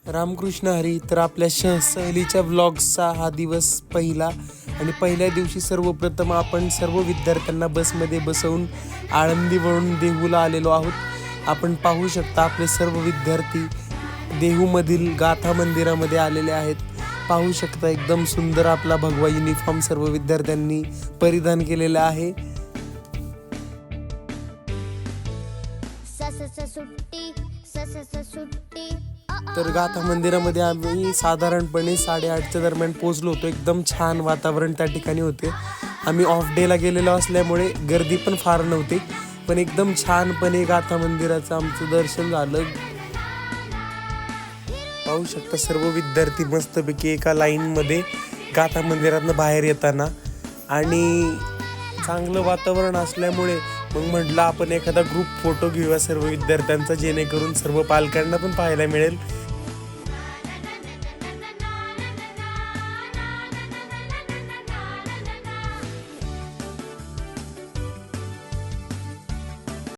रामकृष्ण हरी. तर आपल्या सहलीच्या व्लॉग्सचा हा दिवस पहिला आणि पहिल्या दिवशी सर्वप्रथम आपण सर्व विद्यार्थ्यांना बसमध्ये बसवून आळंदीवरून देहूला आलेलो आहोत. आपण पाहू शकता आपले सर्व विद्यार्थी देहूमधील गाथा मंदिरामध्ये आलेले आहेत. पाहू शकता एकदम सुंदर आपला भगवा युनिफॉर्म सर्व विद्यार्थ्यांनी परिधान केलेला आहे. तर गाथा मंदिरामध्ये आम्ही साधारणपणे 8:30च्या दरम्यान पोहोचलो होतो. एकदम छान वातावरण त्या ठिकाणी होते. आम्ही ऑफ डेला गेलेलो असल्यामुळे गर्दी पण फार नव्हती, पण एकदम छानपणे गाथा मंदिराचं आमचं दर्शन झालं. पाहू शकता सर्व विद्यार्थी मस्तपैकी एका लाईनमध्ये गाथा मंदिरातनं बाहेर येताना, आणि चांगलं वातावरण असल्यामुळे मग म्हटलं आपण एखादा ग्रुप फोटो घेऊया सर्व विद्यार्थ्यांचा, जेणेकरून सर्व पालकांना पण पाहायला मिळेल